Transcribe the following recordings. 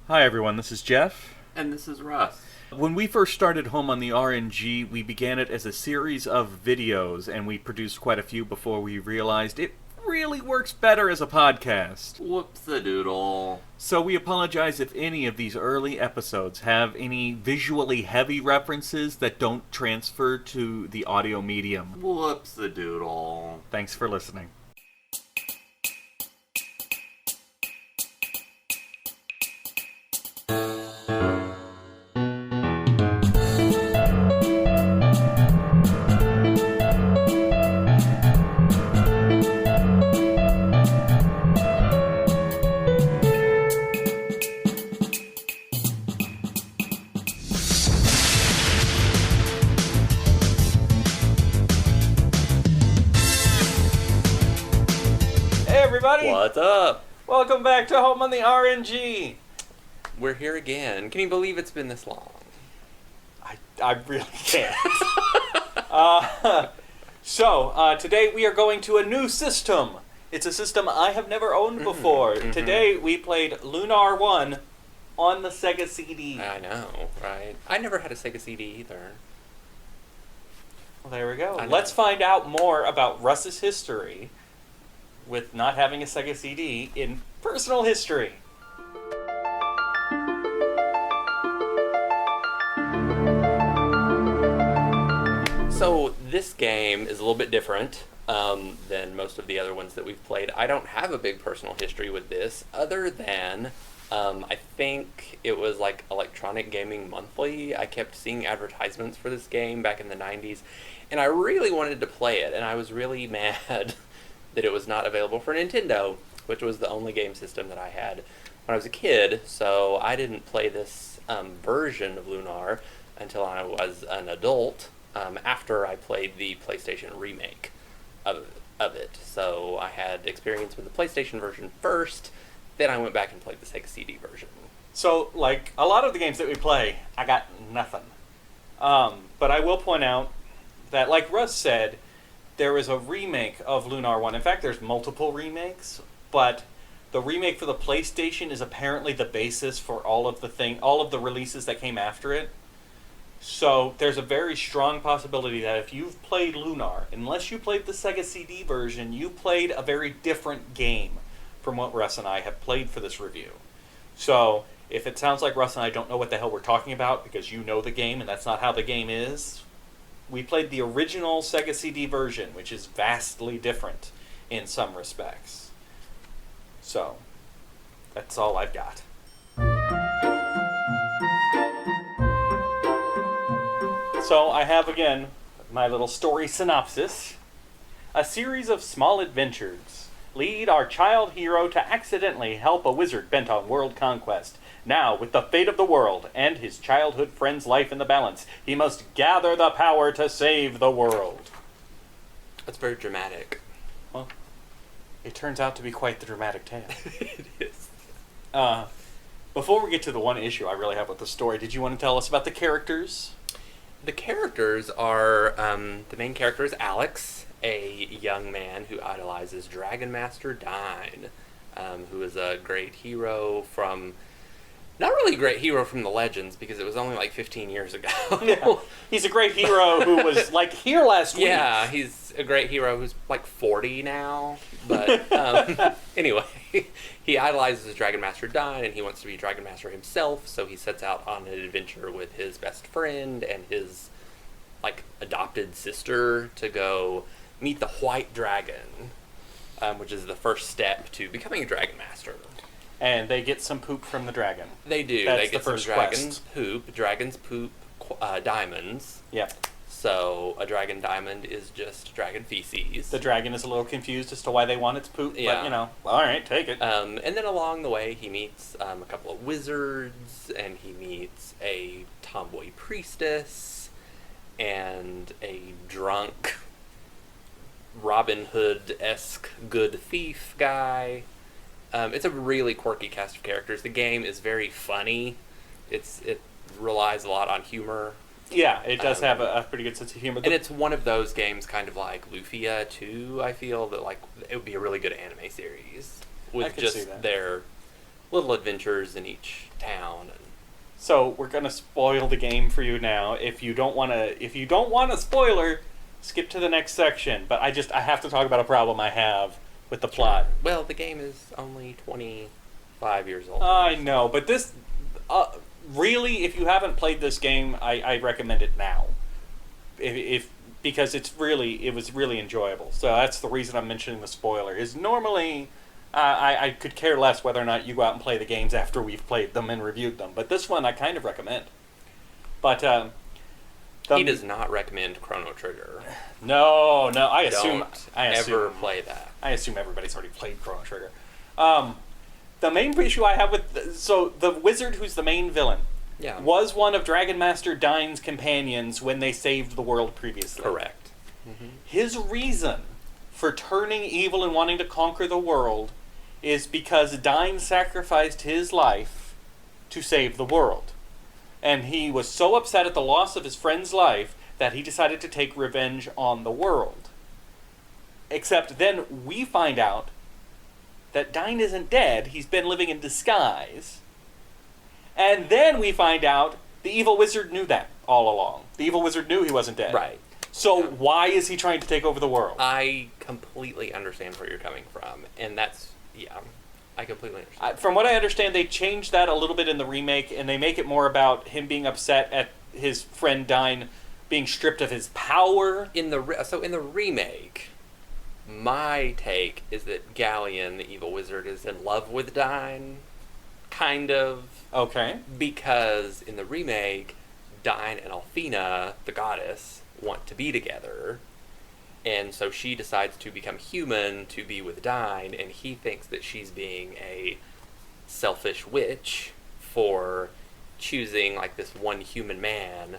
Hi everyone, this is Jeff. And this is Russ. When we first started Home on the RNG, we began it as a series of videos, and we produced quite a few before we realized it really works better as a podcast. Whoops-a-doodle. So we apologize if any of these early episodes have any visually heavy references that don't transfer to the audio medium. Whoops-a-doodle. Thanks for listening. What's up? Welcome back to Home on the RNG. We're here again. Can you believe it's been this long? I really can't. Today we are going to a new system. It's a system I have never owned before. Today we played Lunar 1 on the Sega CD. I know, right? I never had a Sega CD either. Well, there we go. Let's find out more about Russ's history with not having a Sega CD in personal history. So this game is a little bit different than most of the other ones that we've played. I don't have a big personal history with this other than I think it was like Electronic Gaming Monthly. I kept seeing advertisements for this game back in the 90s, and I really wanted to play it, and I was really mad that it was not available for Nintendo, which was the only game system that I had when I was a kid, so I didn't play this version of Lunar until I was an adult, after I played the PlayStation remake of it. So I had experience with the PlayStation version first, then I went back and played the Sega CD version. So, like a lot of the games that we play, I got nothing. But I will point out that, like Russ said, there is a remake of Lunar 1. In fact, there's multiple remakes, but the remake for the PlayStation is apparently the basis for all of the releases that came after it. So there's a very strong possibility that if you've played Lunar, unless you played the Sega CD version, you played a very different game from what Russ and I have played for this review. So if it sounds like Russ and I don't know what the hell we're talking about because you know the game and that's not how the game is, we played the original Sega CD version, which is vastly different in some respects. So, that's all I've got. So, I have again my little story synopsis. A series of small adventures lead our child hero to accidentally help a wizard bent on world conquest. Now, with the fate of the world and his childhood friend's life in the balance, he must gather the power to save the world. That's very dramatic. Well, it turns out to be quite the dramatic tale. It is. Before we get to the one issue I really have with the story, did you want to tell us about the characters? The characters are, the main character is Alex, a young man who idolizes Dragonmaster Dyne, who is a great hero from... Not really a great hero from the Legends, because it was only like 15 years ago. Yeah. He's a great hero who was like here last week. Yeah, he's a great hero who's like 40 now. But anyway, he idolizes Dragonmaster Dyne, and he wants to be Dragonmaster himself, so he sets out on an adventure with his best friend and his like adopted sister to go meet the White Dragon, which is the first step to becoming a Dragonmaster. And they get some poop from the dragon. They do. That's they get the first some dragon's poop diamonds. Yep. So a dragon diamond is just dragon feces. The dragon is a little confused as to why they want its poop, Yeah. but, you know, all right, take it. And then along the way, he meets a couple of wizards, and he meets a tomboy priestess, and a drunk Robin Hood-esque good thief guy. It's a really quirky cast of characters. The game is very funny. It relies a lot on humor. Yeah, it does have a pretty good sense of humor. And it's one of those games kind of like Lufia 2, I feel, that like it would be a really good anime series with just their little adventures in each town. And So we're gonna spoil the game for you now. If you don't want a spoiler, skip to the next section. But I have to talk about a problem I have with the plot. well, the game is only 25 years old. I know, but this really, if you haven't played this game, I recommend it now. If because it was really enjoyable. So that's the reason I'm mentioning the spoiler. Is normally I could care less whether or not you go out and play the games after we've played them and reviewed them, but this one I kind of recommend. But he does not recommend Chrono Trigger. No, I assume ever play that. I assume everybody's already played Chrono Trigger. The main issue I have with so the wizard who's the main villain was one of Dragonmaster Dyne's companions when they saved the world previously. Correct. Mm-hmm. His reason for turning evil and wanting to conquer the world is because Dyne sacrificed his life to save the world. And he was so upset at the loss of his friend's life that he decided to take revenge on the world. Except then we find out that Dyne isn't dead, he's been living in disguise. And then we find out the evil wizard knew that all along. The evil wizard knew he wasn't dead. Right. So why is he trying to take over the world? I completely understand where you're coming from. And that's, I completely understand. From what I understand, they changed that a little bit in the remake, and they make it more about him being upset at his friend Dyne being stripped of his power. In the remake, my take is that Galleon, the evil wizard, is in love with Dyne, kind of. Okay. Because in the remake, Dyne and Alfina, the goddess, want to be together. And so she decides to become human to be with Dyne, and he thinks that she's being a selfish witch for choosing like this one human man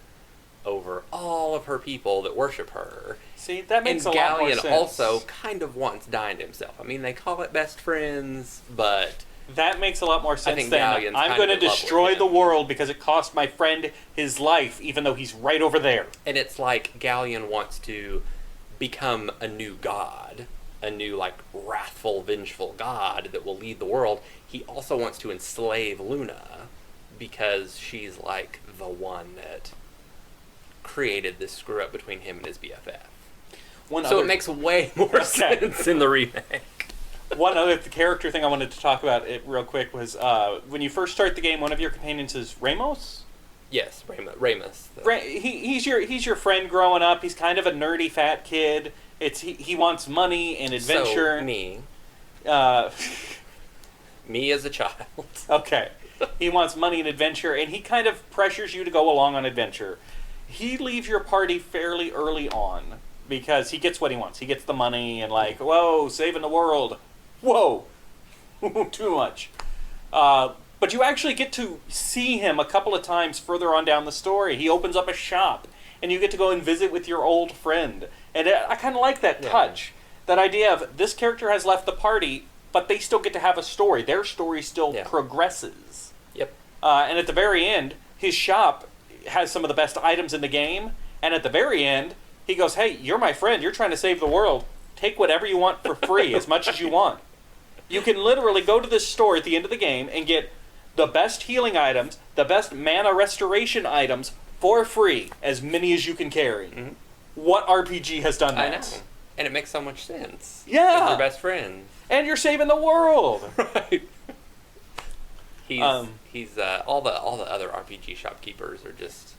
over all of her people that worship her. See, that makes and a lot more Galleon sense. also kind of wants Dyne himself. I mean, they call it best friends, but that makes a lot more sense think than Galleon's I'm kind going to of in love with destroy him. the world because it cost my friend his life, even though he's right over there. And it's like Galleon wants to become a new god, a new, like, wrathful, vengeful god that will lead the world. He also wants to enslave Luna because she's, like, the one that created this screw-up between him and his BFF. It makes way more sense in the remake. One other character thing I wanted to talk about real quick was when you first start the game, one of your companions is Ramos? Yes, Ramus. He's your friend growing up. He's kind of a nerdy fat kid. He wants money and adventure. So, me. Uh, me as a child. Okay. He wants money and adventure, and he kind of pressures you to go along on adventure. He leaves your party fairly early on because he gets what he wants. He gets the money and like, whoa, saving the world. Whoa. Too much. But you actually get to see him a couple of times further on down the story. He opens up a shop, and you get to go and visit with your old friend. And I kind of like that touch. That idea of this character has left the party, but they still get to have a story. Their story still progresses. Yep. And at the very end, his shop has some of the best items in the game. And at the very end, he goes, hey, you're my friend. You're trying to save the world. Take whatever you want for free, as much as you want. You can literally go to this store at the end of the game and get the best healing items, the best mana restoration items for free, as many as you can carry. Mm-hmm. What RPG has done that? I know. And it makes so much sense. Yeah. You're best friends. And you're saving the world. Right. He's all the other RPG shopkeepers are just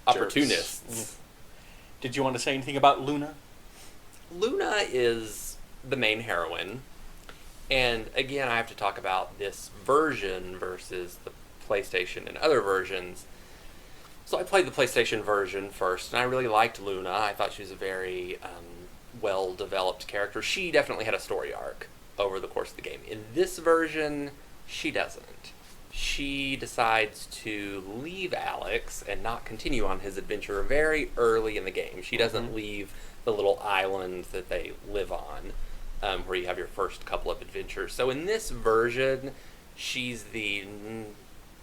opportunists. Did you want to say anything about Luna? Luna is the main heroine. And again, I have to talk about this version versus the PlayStation and other versions. So I played the PlayStation version first, and I really liked Luna. I thought she was a very well-developed character. She definitely had a story arc over the course of the game. In this version, she doesn't. She decides to leave Alex and not continue on his adventure very early in the game. She doesn't leave the little island that they live on. Where you have your first couple of adventures. So in this version, she's the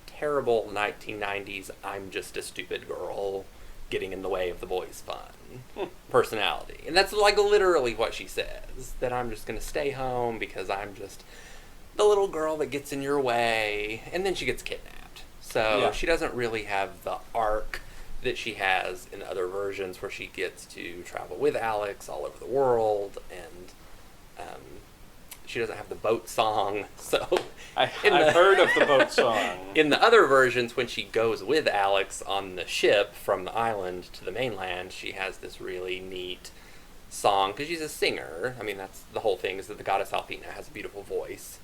terrible 1990s, I'm just a stupid girl getting in the way of the boys' fun personality. And that's like literally what she says, that I'm just going to stay home because I'm just the little girl that gets in your way, and then she gets kidnapped. So she doesn't really have the arc that she has in other versions where she gets to travel with Alex all over the world, and she doesn't have the boat song. So I've heard of the boat song. In the other versions, when she goes with Alex on the ship from the island to the mainland, she has this really neat song, because she's a singer. I mean, that's the whole thing, is that the goddess Althena has a beautiful voice,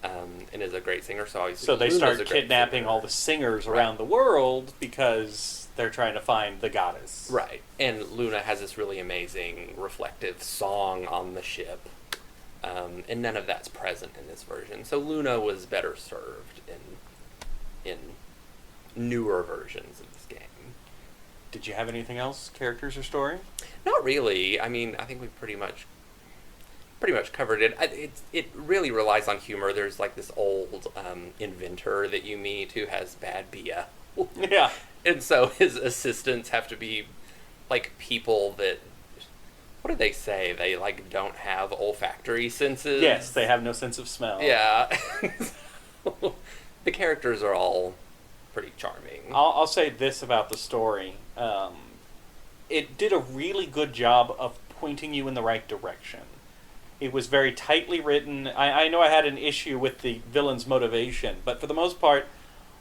and is a great singer. So they start kidnapping all the singers around the world because they're trying to find the goddess. Right. And Luna has this really amazing reflective song on the ship. And none of that's present in this version. So Luna was better served in newer versions of this game. Did you have anything else, characters or story? Not really. I mean, I think we pretty much covered it. It really relies on humor. There's like this old inventor that you meet who has bad beer. Yeah. And so his assistants have to be like people that, what do they say? They like don't have olfactory senses. Yes, they have no sense of smell. Yeah. So, the characters are all pretty charming. I'll say this about the story. It did a really good job of pointing you in the right direction. It was very tightly written. I know I had an issue with the villain's motivation, but for the most part,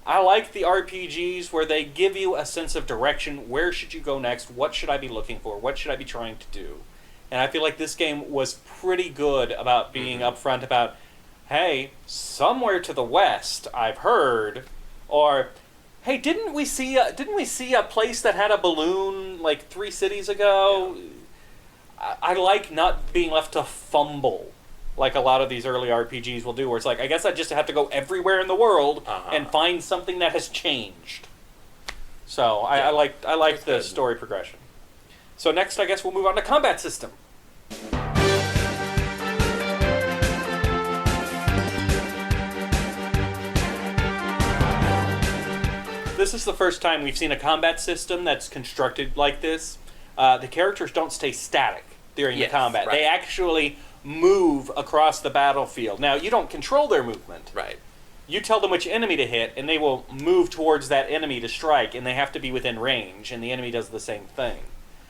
I like the RPGs where they give you a sense of direction. Where should you go next? What should I be looking for? What should I be trying to do? And I feel like this game was pretty good about being upfront about, hey, somewhere to the west, I've heard, or hey, didn't we see a place that had a balloon like 3 cities ago? Yeah. I like not being left to fumble like a lot of these early RPGs will do, where it's like, I guess I just have to go everywhere in the world and find something that has changed. So I like the good story progression. So next, I guess we'll move on to combat system. This is the first time we've seen a combat system that's constructed like this. The characters don't stay static during the combat. Right. They actually move across the battlefield. Now, you don't control their movement. Right. You tell them which enemy to hit, and they will move towards that enemy to strike, and they have to be within range, and the enemy does the same thing.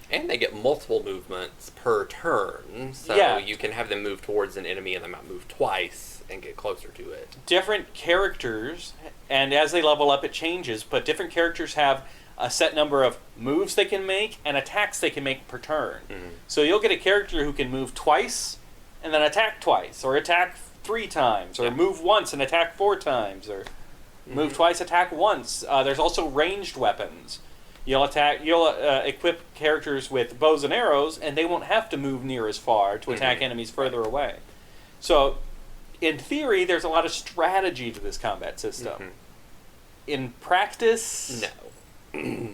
And they get multiple movements per turn, so you can have them move towards an enemy and they might move twice and get closer to it. Different characters, and as they level up it changes, but different characters have a set number of moves they can make and attacks they can make per turn. Mm-hmm. So you'll get a character who can move twice and then attack twice, or attack 3 times, or move once and attack 4 times, or move twice, attack once. There's also ranged weapons. You'll equip characters with bows and arrows, and they won't have to move near as far to attack enemies further away. So, in theory, there's a lot of strategy to this combat system. In practice, no.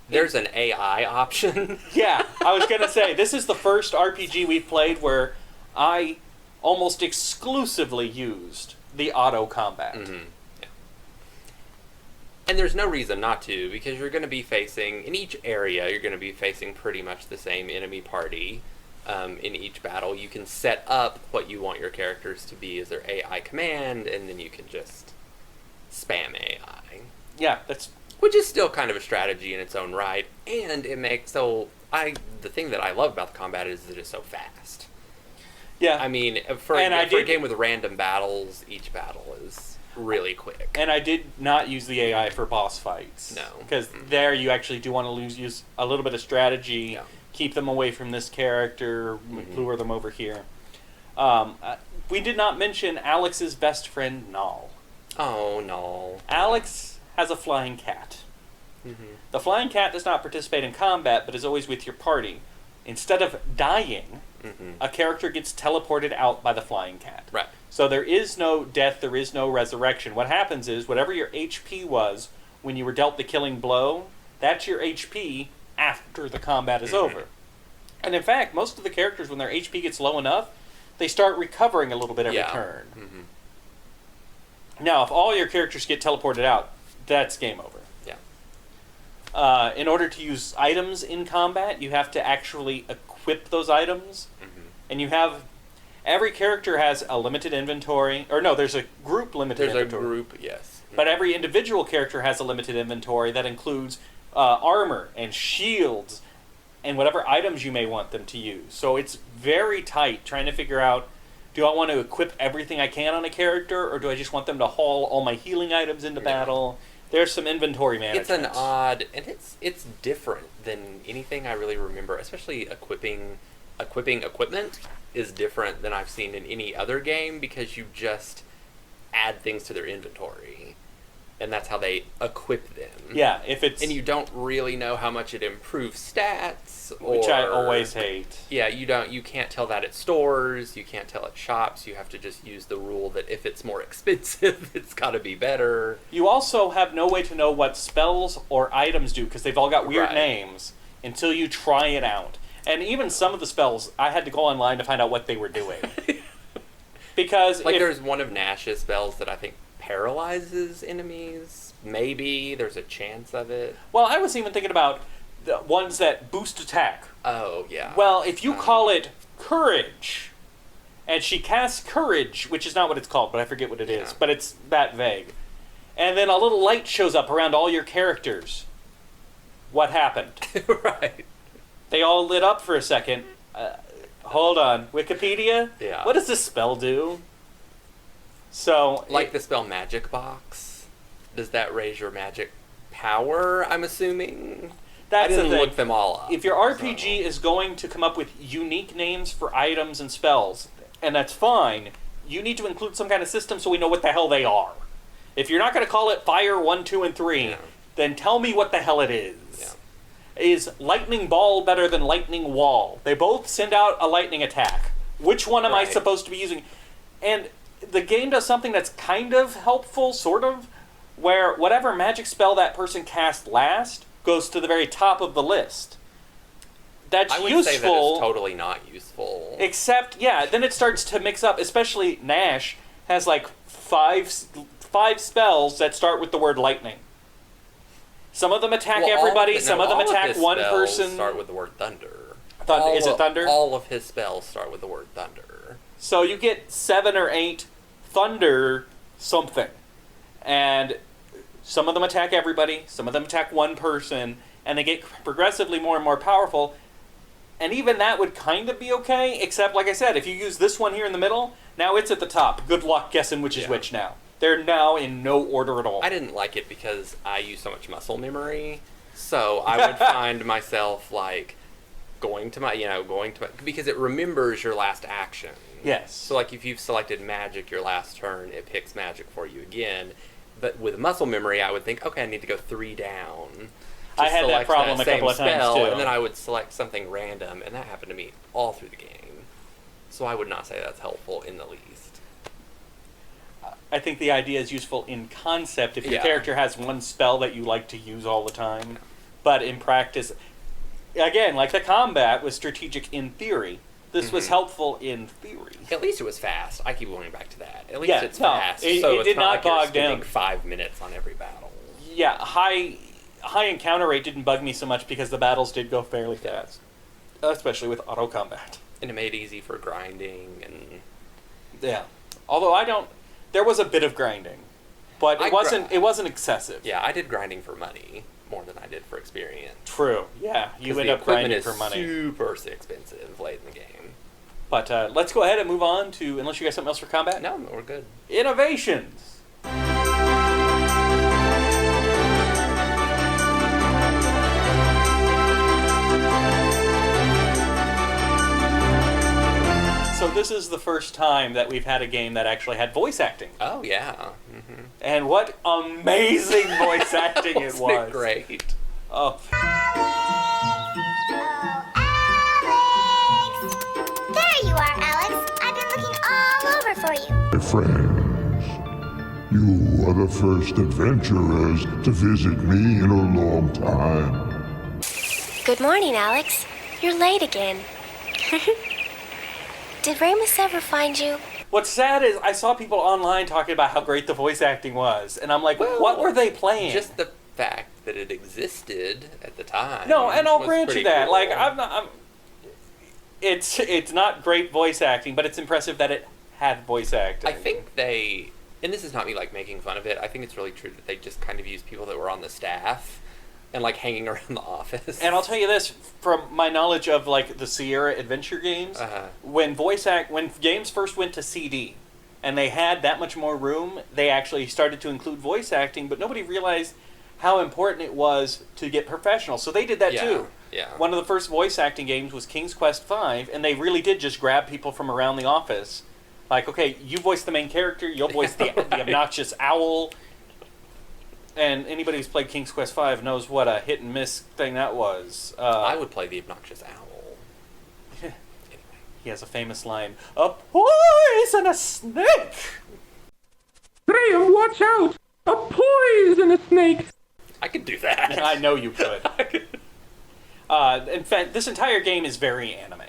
There's an AI option. Yeah, I was going to say, this is the first RPG we've played where I almost exclusively used the auto combat. And there's no reason not to, because you're going to be facing, in each area, you're going to be facing pretty much the same enemy party in each battle. You can set up what you want your characters to be as their AI command, and then you can just spam AI. Yeah, which is still kind of a strategy in its own right, and it makes, the thing that I love about the combat is that it's so fast. Yeah. I mean, for a game with random battles, each battle is really quick. And I did not use the AI for boss fights. No. Because there you actually do want to use a little bit of strategy, keep them away from this character, lure them over here. We did not mention Alex's best friend, Null. Oh, Null. Alex has a flying cat. The flying cat does not participate in combat, but is always with your party. Instead of dying, a character gets teleported out by the flying cat. Right. So there is no death, there is no resurrection. What happens is, whatever your HP was when you were dealt the killing blow, that's your HP after the combat is over. And in fact, most of the characters, when their HP gets low enough, they start recovering a little bit every turn. Now, if all your characters get teleported out, that's game over. Yeah. In order to use items in combat, you have to actually equip those items. And you have... Every character has a limited inventory. Or no, there's a group limited inventory. There's a group, yes. But every individual character has a limited inventory that includes armor and shields and whatever items you may want them to use. So it's very tight trying to figure out, do I want to equip everything I can on a character, or do I just want them to haul all my healing items into battle? There's some inventory management. It's an odd, and it's different than anything I really remember, especially equipping equipment is different than I've seen in any other game, because you just add things to their inventory. And that's how they equip them. Yeah, if it's... And you don't really know how much it improves stats. Which I always hate. Yeah, you can't tell that at stores, you can't tell at shops, you have to just use the rule that if it's more expensive, it's gotta be better. You also have no way to know what spells or items do, because they've all got weird names, until you try it out. And even some of the spells, I had to go online to find out what they were doing. Because there's one of Nash's spells that I think paralyzes enemies. Maybe there's a chance of it. Well, I was even thinking about the ones that boost attack. Oh, yeah. Well, if you call it courage, and she casts courage, which is not what it's called, but I forget what it is, but it's that vague. And then a little light shows up around all your characters. What happened? Right. They all lit up for a second. Hold on. Wikipedia? Yeah. What does this spell do? So... the spell Magic Box? Does that raise your magic power, I'm assuming? That's I didn't the thing. look them all up. If your RPG is going to come up with unique names for items and spells, and that's fine, you need to include some kind of system so we know what the hell they are. If you're not going to call it Fire 1, 2, and 3, then tell me what the hell it is. Yeah. Is Lightning Ball better than Lightning Wall? They both send out a lightning attack. Which one am I supposed to be using? And the game does something that's kind of helpful, sort of, where whatever magic spell that person cast last goes to the very top of the list. That's useful. I would say that it's totally not useful. Except, then it starts to mix up, especially Nash has like five spells that start with the word lightning. Some of them attack everybody, some of them attack one person. Start with the word thunder. Is it thunder? All of his spells start with the word thunder. So you get 7 or 8 thunder something. And some of them attack everybody, some of them attack one person, and they get progressively more and more powerful. And even that would kind of be okay, except, like I said, if you use this one here in the middle, now it's at the top. Good luck guessing which is which now. They're now in no order at all. I didn't like it because I use so much muscle memory, so I would find myself, going to my, because it remembers your last action. Yes. So, if you've selected magic your last turn, it picks magic for you again. But with muscle memory, I would think, okay, I need to go 3 down. I had that problem a couple of times, too. And then I would select something random, and that happened to me all through the game. So I would not say that's helpful in the least. I think the idea is useful in concept if your character has one spell that you like to use all the time. But in practice, again, like the combat was strategic in theory. This was helpful in theory. At least it was fast. I keep going back to that. At least it's fast. It so did not bog you're down. 5 minutes on every battle. Yeah, high encounter rate didn't bug me so much because the battles did go fairly fast, especially with auto combat. And it made it easy for grinding and Although there was a bit of grinding, but it wasn't excessive. Yeah, I did grinding for money more than I did for experience. True. Yeah, you end up grinding for money. Super expensive late in the game. But let's go ahead and move on to, unless you got something else for combat? No, we're good. Innovations. So this is the first time that we've had a game that actually had voice acting. Oh, yeah. Mm-hmm. And what amazing voice acting it was. Wasn't it great? Oh. Alex! There you are, Alex. I've been looking all over for you. My friends, you are the first adventurers to visit me in a long time. Good morning, Alex. You're late again. Did Ramus ever find you? What's sad is I saw people online talking about how great the voice acting was, and I'm like, what were they playing? Just the fact that it existed at the time. No, and I'll grant you that. Cool. Like, It's not great voice acting, but it's impressive that it had voice acting. I think they, and this is not me like making fun of it, I think it's really true that they just kind of used people that were on the staff and like hanging around the office. And I'll tell you this, from my knowledge of like the Sierra adventure games, when games first went to CD and they had that much more room, they actually started to include voice acting, but nobody realized how important it was to get professional. So they did that too. Yeah. One of the first voice acting games was King's Quest V, and they really did just grab people from around the office. Like, okay, you voice the main character, you'll voice the obnoxious owl. And anybody who's played King's Quest V knows what a hit and miss thing that was. I would play the obnoxious owl. Anyway. He has a famous line, "A poisonous snake!" Graham, watch out! A poisonous snake! I could do that. I know you could. In fact, this entire game is very anime.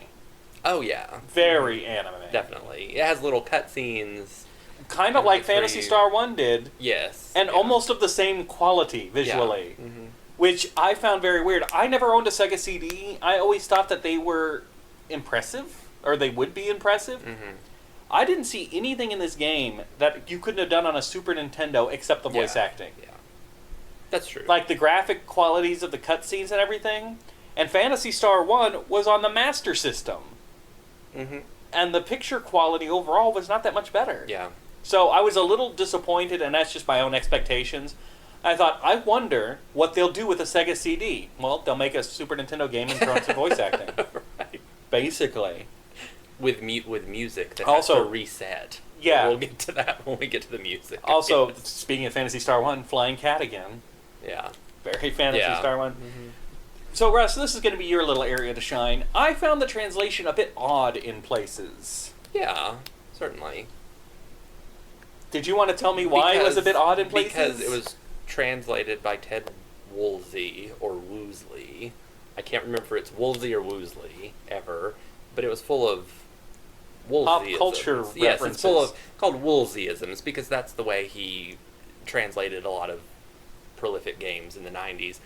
Oh, yeah. Very anime. Definitely. It has little cutscenes. Kind of like Phantasy Star 1 did. Yes. And almost of the same quality visually. Yeah. Mm-hmm. Which I found very weird. I never owned a Sega CD. I always thought that they were impressive, or they would be impressive. Mm-hmm. I didn't see anything in this game that you couldn't have done on a Super Nintendo except the voice acting. Yeah. That's true. Like the graphic qualities of the cutscenes and everything. And Phantasy Star 1 was on the Master System. Mm-hmm. And the picture quality overall was not that much better. Yeah. So I was a little disappointed, and that's just my own expectations. I thought, I wonder what they'll do with a Sega CD. Well, they'll make a Super Nintendo game and throw in some voice acting. Right. Basically. With music that also, has to reset. Yeah. We'll get to that when we get to the music. Also, speaking of Phantasy Star 1, Flying Cat again. Yeah. Very Phantasy Star 1. Mm-hmm. So, Russ, this is going to be your little area to shine. I found the translation a bit odd in places. Yeah, certainly. Did you want to tell me why it was a bit odd in places? Because it was translated by Ted Woolsey, or Woosley. I can't remember if it's Woolsey or Woosley, ever. But it was full of Woolseyisms. Pop culture references. Yes, it's full of, called Woolseyisms, because that's the way he translated a lot of prolific games in the 90s.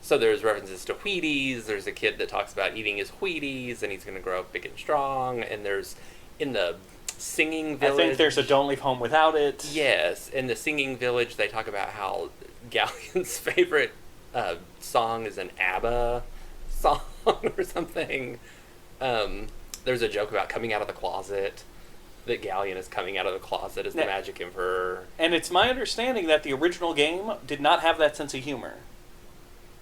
So there's references to Wheaties, there's a kid that talks about eating his Wheaties, and he's going to grow up big and strong, and there's, in the singing village... I think there's a Don't Leave Home Without It. Yes, in the singing village, they talk about how Galleon's favorite song is an ABBA song or something. There's a joke about coming out of the closet, that Galleon is coming out of the closet as the Magic Emperor. And it's my understanding that the original game did not have that sense of humor.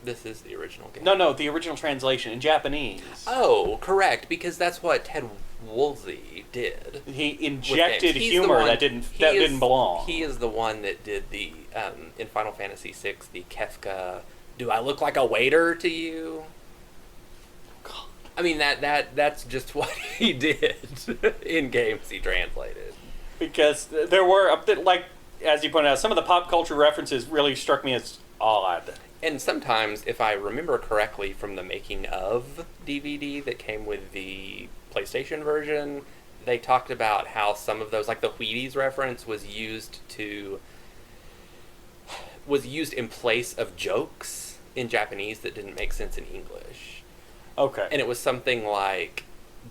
This is the original game. No, the original translation in Japanese. Oh, correct, because that's what Ted Woolsey did. He injected humor that didn't belong. He is the one that did the in Final Fantasy VI, the Kefka, "Do I look like a waiter to you?" I mean that's just what he did in games he translated. Because there were like, as you pointed out, some of the pop culture references really struck me as odd. And sometimes, if I remember correctly from the making of DVD that came with the PlayStation version, they talked about how some of those, like the Wheaties reference, was used in place of jokes in Japanese that didn't make sense in English. Okay. And it was something like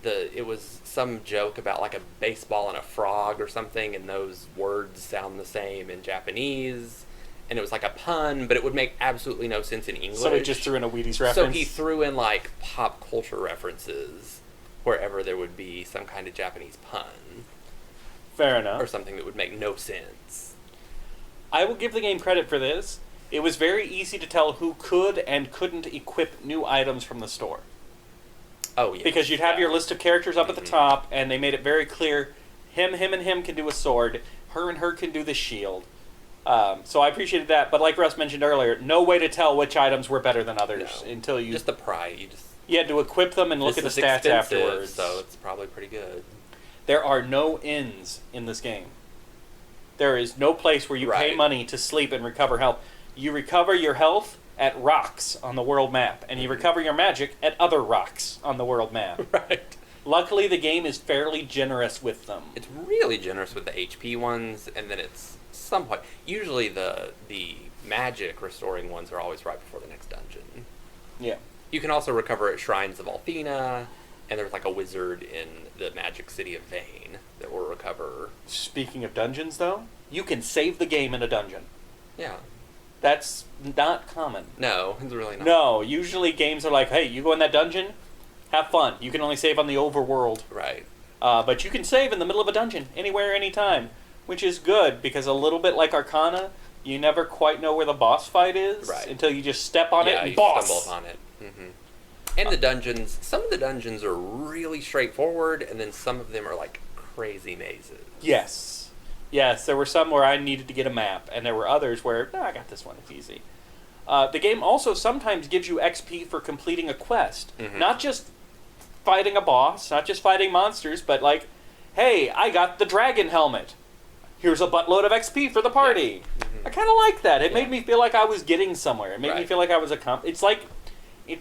it was some joke about like a baseball and a frog or something, and those words sound the same in Japanese. And it was like a pun, but it would make absolutely no sense in English. So he just threw in a Wheaties reference? So he threw in, like, pop culture references wherever there would be some kind of Japanese pun. Fair enough. Or something that would make no sense. I will give the game credit for this. It was very easy to tell who could and couldn't equip new items from the store. Oh, yeah. Because you'd have your list of characters up at the top, and they made it very clear, him, and him can do a sword, her and her can do the shield. So I appreciated that, but like Russ mentioned earlier, no way to tell which items were better than others until you... Just the pride. You had to equip them and look at the stats afterwards. So it's probably pretty good. There are no inns in this game. There is no place where you pay money to sleep and recover health. You recover your health at rocks on the world map, and you recover your magic at other rocks on the world map. Right. Luckily, the game is fairly generous with them. It's really generous with the HP ones, and then it's somewhat... Usually the magic restoring ones are always right before the next dungeon. Yeah. You can also recover at Shrines of Althena, And there's like a wizard in the magic city of Vane that will recover. Speaking of dungeons, though, you can save the game in a dungeon. Yeah. That's not common. No, it's really not. No, usually games are like, hey, you go in that dungeon, have fun. You can only save on the overworld. Right. But you can save in the middle of a dungeon, anywhere, anytime, which is good, because a little bit like Arcana, you never quite know where the boss fight is until you just step on it and boss! Stumble upon it. Mm-hmm. And the dungeons, some of the dungeons are really straightforward, and then some of them are like crazy mazes. Yes. Yes, there were some where I needed to get a map, and there were others where, I got this one, it's easy. The game also sometimes gives you XP for completing a quest. Mm-hmm. Not just fighting a boss, not just fighting monsters, but like, hey, I got the dragon helmet. Here's a buttload of XP for the party. Yeah. Mm-hmm. I kind of like that. It made me feel like I was getting somewhere. It made me Right. feel like I was It's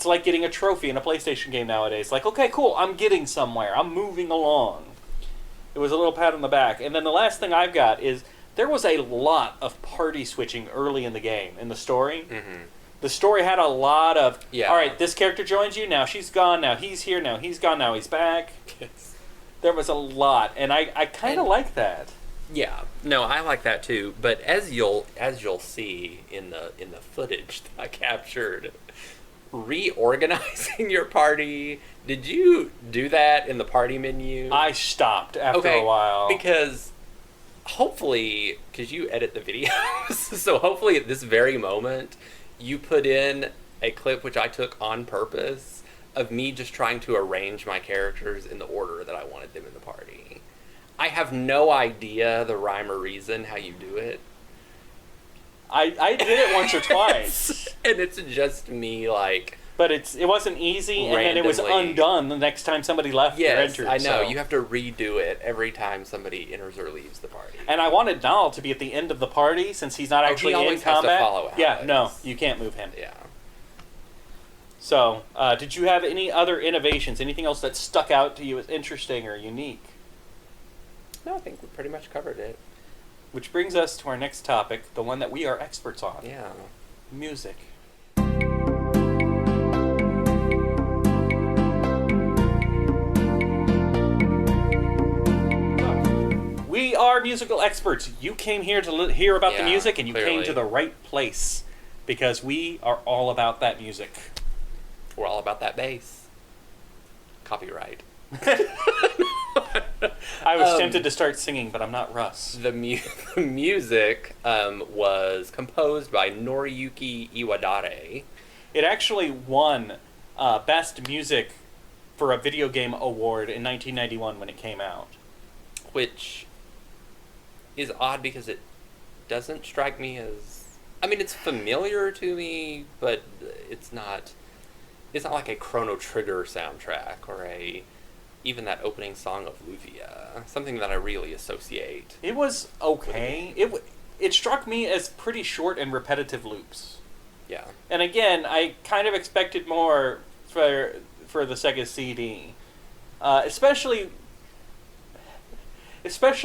like getting a trophy in a PlayStation game nowadays. Like, okay, cool, I'm getting somewhere. I'm moving along. It was a little pat on the back. And then the last thing I've got is there was a lot of party switching early in the game, in the story. Mm-hmm. The story had a lot of, Yeah. all right, this character joins you, now she's gone, now he's here, now he's gone, now he's back. Yes. There was a lot, and I kind of like that. Yeah, no, I like that too. But as you'll see in the footage that I captured, reorganizing your party. Did you do that in the party menu? I stopped after a while. Because hopefully, because you edit the videos, so hopefully at this very moment, you put in a clip which I took on purpose of me just trying to arrange my characters in the order that I wanted them in the party. I have no idea the rhyme or reason how you do it. I did it once or twice. And it's just me like... But it wasn't easy, and then it was randomly. undone the next time somebody left or Yes, entered. I know. So. You have to redo it every time somebody enters or leaves the party. And I wanted Nal to be at the end of the party since he's not actually he always in has to combat. follow Yeah, Alex. no, you can't move him. Yeah. So, did you have any other innovations? Anything else that stuck out to you as interesting or unique? No, I think we pretty much covered it. Which brings us to our next topic, the one that we are experts on. Yeah. Music. We are musical experts. You came here to hear about the Yeah, music, and you came clearly. to the right place. Because we are all about that music. We're all about that bass. Copyright. I was tempted to start singing, but I'm not Russ. The music was composed by Noriyuki Iwadare. It actually won Best Music for a Video Game Award in 1991 when it came out. Which is odd because it doesn't strike me as... I mean, it's familiar to me, but it's not like a Chrono Trigger soundtrack or even that opening song of Luvia, something that I really associate. It was okay. It struck me as pretty short and repetitive loops. Yeah. And again, I kind of expected more for the Sega CD, especially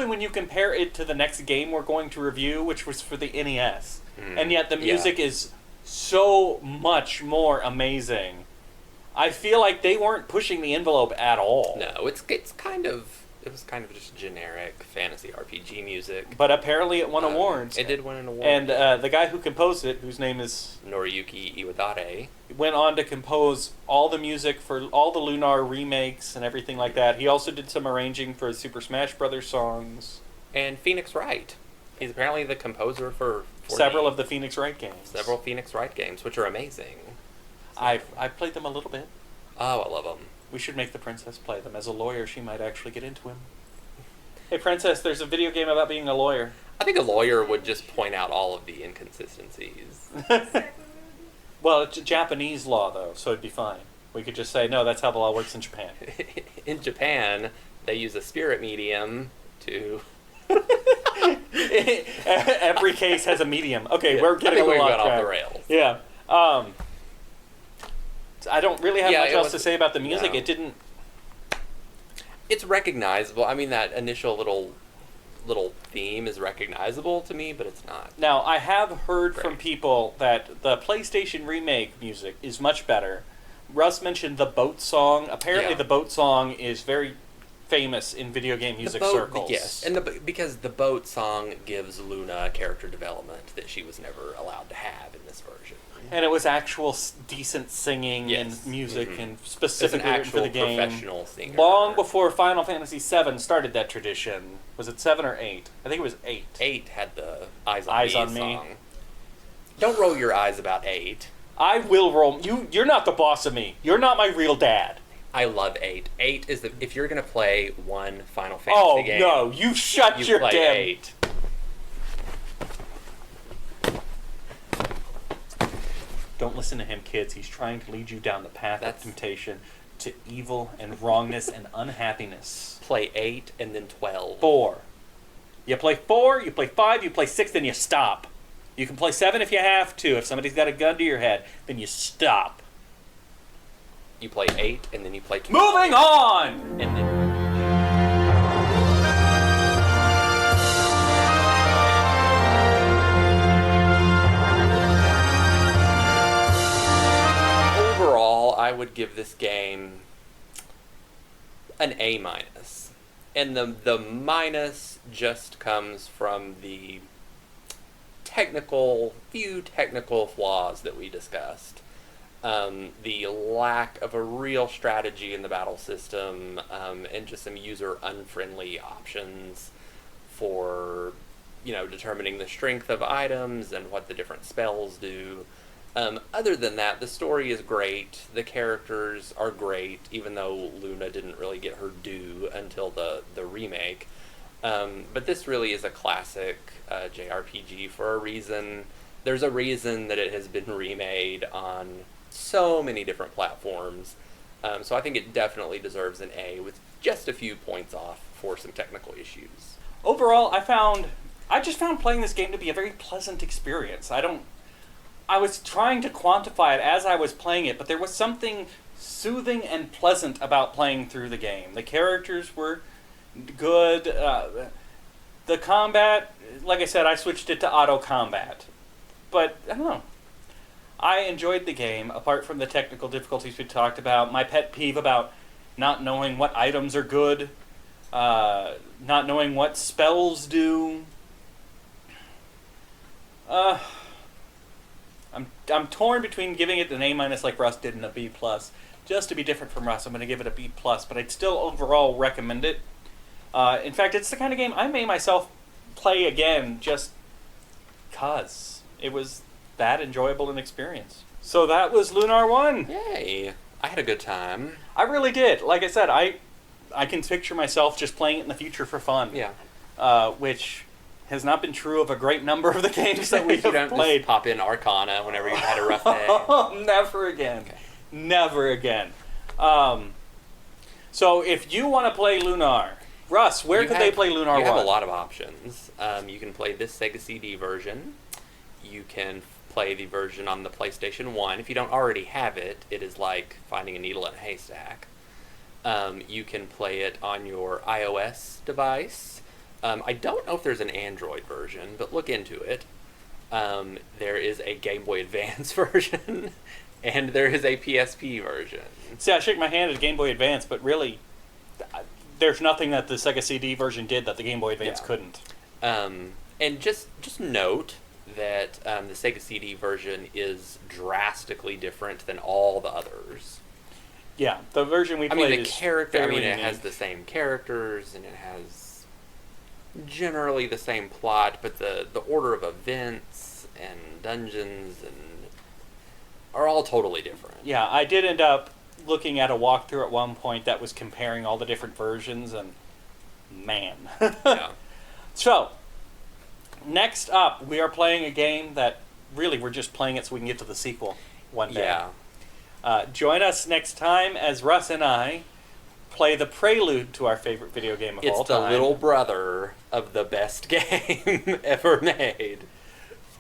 when you compare it to the next game we're going to review, which was for the NES. And yet the music is so much more amazing. I feel like they weren't pushing the envelope at all. No, it was kind of just generic fantasy RPG music. But apparently it won awards. It did win an award. And the guy who composed it, whose name is Noriyuki Iwadare, went on to compose all the music for all the Lunar remakes and everything like that. He also did some arranging for Super Smash Brothers songs. and Phoenix Wright. He's apparently the composer for Several of the Phoenix Wright games. Several Phoenix Wright games, which are amazing. I've played them a little bit. Oh, I love them. We should make the princess play them. As a lawyer, she might actually get into him. Hey, princess, there's a video game about being a lawyer. I think a lawyer would just point out all of the inconsistencies. Well, it's Japanese law, though, so it'd be fine. We could just say, no, that's how the law works in Japan. In Japan, they use a spirit medium to... Every case has a medium. Okay, Yeah, we're getting I a think little we off got off track. the rails. Yeah. I don't really have Yeah, much it else was- to say about the music. no. It didn't... It's recognizable. I mean, that initial little theme is recognizable to me, but it's not. Now, I have heard from Great. people that the PlayStation remake music is much better, Russ mentioned the boat song. Apparently Yeah. the boat song is very famous in video game music circles. Yes, and because the boat song gives Luna character development that she was never allowed to have in this version. And it was actual decent singing Yes. and music Mhm. and It's an specifically written actual for the game. professional singer. Long before Final Fantasy VII started that tradition. Was it 7 or 8? I think it was 8. 8 had the Eyes on Eyes Me on Me. song. Don't roll your eyes about 8. I will roll. You're not the boss of me. You're not my real dad. I love 8. 8 is if you're gonna play one Final Fantasy game. Oh no! You shut You your play damn. 8. Don't listen to him, kids. He's trying to lead you down the path of temptation to evil and wrongness and unhappiness. Play 8 and then 12. 4. You play 4, you play 5, you play 6, then you stop. You can play 7 if you have to. If somebody's got a gun to your head, then you stop. You play 8 and then you play 12. Moving on! And then overall, I would give this game an A minus. And the minus just comes from the few technical flaws that we discussed. The lack of a real strategy in the battle system, and just some user unfriendly options for, determining the strength of items and what the different spells do. Other than that, the story is great. The characters are great, even though Luna didn't really get her due until the remake. But this really is a classic JRPG for a reason. There's a reason that it has been remade on so many different platforms. So I think it definitely deserves an A with just a few points off for some technical issues. Overall, I just found playing this game to be a very pleasant experience. I was trying to quantify it as I was playing it, but there was something soothing and pleasant about playing through the game. The characters were good. The combat, like I said, I switched it to auto combat. But, I don't know. I enjoyed the game, apart from the technical difficulties we talked about. My pet peeve about not knowing what items are good, not knowing what spells do. I'm torn between giving it an A minus like Russ did and a B plus. Just to be different from Russ, I'm going to give it a B plus, but I'd still overall recommend it. In fact, it's the kind of game I may myself play again just because it was that enjoyable an experience. So that was Lunar 1. Yay! I had a good time. I really did. Like I said, I can picture myself just playing it in the future for fun. Yeah. Which has not been true of a great number of the games that we You have don't played. just pop in Arcana whenever you've had a rough day. Never again. Okay. Never again. So if you want to play Lunar, Russ, where could they play Lunar 1? You have a lot of options. You can play this Sega CD version. You can play the version on the PlayStation 1. If you don't already have it, it is like finding a needle in a haystack. You can play it on your iOS device. I don't know if there's an Android version, but look into it. There is a Game Boy Advance version, and there is a PSP version. See, I shake my hand at Game Boy Advance, but really, there's nothing that the Sega CD version did that the Game Boy Advance couldn't. And just note that the Sega CD version is drastically different than all the others. Yeah, the version we played the is character. fairly it unique. has the same characters and it has generally the same plot, but the order of events and dungeons and are all totally different. Yeah, I did end up looking at a walkthrough at one point that was comparing all the different versions, and man. Yeah. So, next up, we are playing a game that really we're just playing it so we can get to the sequel one day. Yeah. Join us next time as Russ and I play the prelude to our favorite video game of all It's the time. little brother of the best game ever made.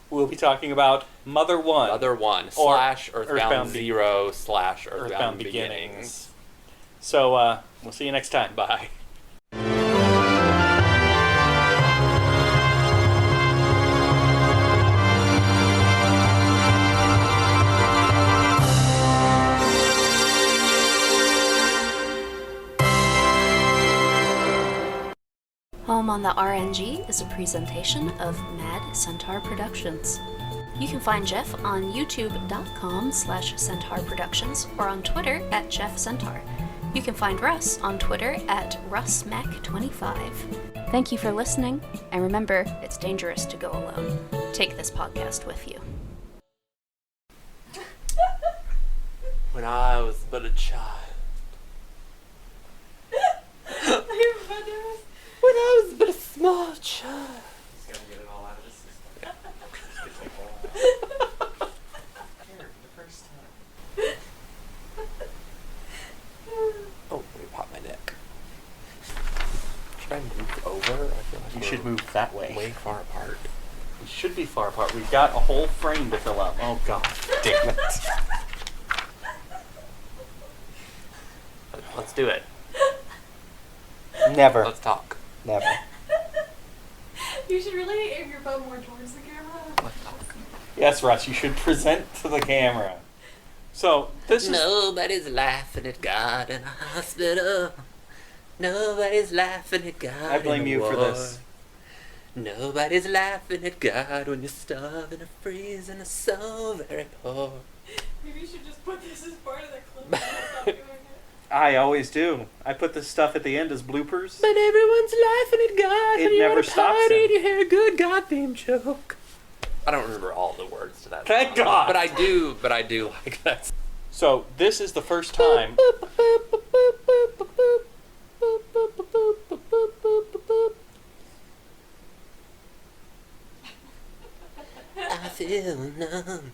We'll be talking about Mother 1. Mother 1 Or / Earthbound 0 / Earthbound Beginnings. Beginnings. So, we'll see you next time. Bye. Home on the RNG is a presentation of Mad Centaur Productions. You can find Jeff on youtube.com/Centaur Productions or on Twitter at Jeff Centaur. You can find Russ on Twitter at RussMac25. Thank you for listening, and remember, it's dangerous to go alone. Take this podcast with you. When I was but a child. When I was but a small child. Just gotta get it all out of this system. Here, the first time. Oh, let me pop my neck. Should I move over? I feel like You should move that way. way far apart. We should be far apart. We've got a whole frame to fill up. Oh, God damn it. Let's do it. Never. Let's talk. Never. You should really aim your bow more towards the camera. Let's talk. Yes, Russ, you should present to the camera. So, this is... Nobody's laughing at God in a hospital. Nobody's laughing at God. I blame you for this. Nobody's laughing at God when you're starving or freezing or so very poor. Maybe you should just put this as part of the clip and stop doing it. I always do. I put this stuff at the end as bloopers. But everyone's laughing at God. It when you're never at a stops party him. and you hear a good God theme joke. I don't remember all the words to that. Thank song, God. But I do like that. So, this is the first time... I feel numb.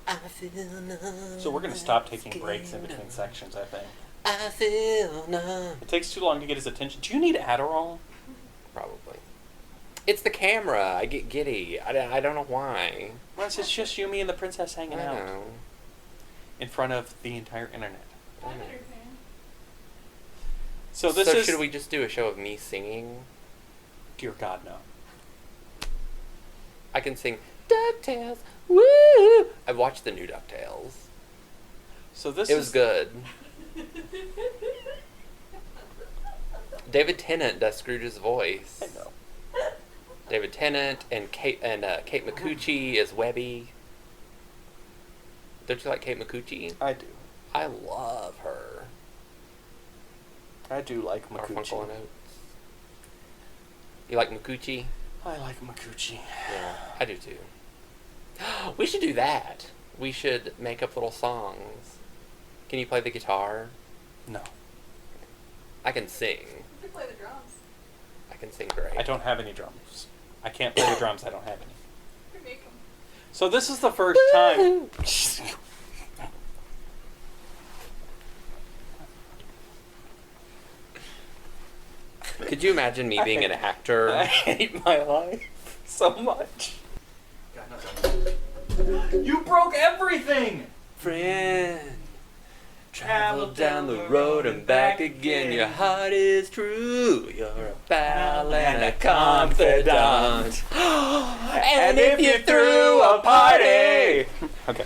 I feel numb. So we're going to stop taking breaks in between sections, I think. I feel numb. It takes too long to get his attention. Do you need Adderall? Probably. It's the camera. I get giddy. I don't know why. Russ, it's just you, me, and the princess I hanging out know. in front of the entire internet. I'm entertained. So this is... should we just do a show of me singing? Dear God, no. I can sing DuckTales. Woo! I watched the new DuckTales. So this It was good. David Tennant does Scrooge's voice. I know. David Tennant and Kate McCucci is Webby. Don't you like Kate McCucci? I do. I love her. I do like Garfunkel and Makuchi. Oates. You like McCucci? I like Makuchi. Yeah, I do too. We should do that. We should make up little songs. Can you play the guitar? No. I can sing. You can play the drums. I can sing great. I don't have any drums. I can't play the drums. I don't have any. You can make them. So this is the first time... Could you imagine me being an actor? I hate my life so much. You broke everything! Friend, travel down the road and back again. Your heart is true. You're a pal and a confidant. And if you threw a party... Okay.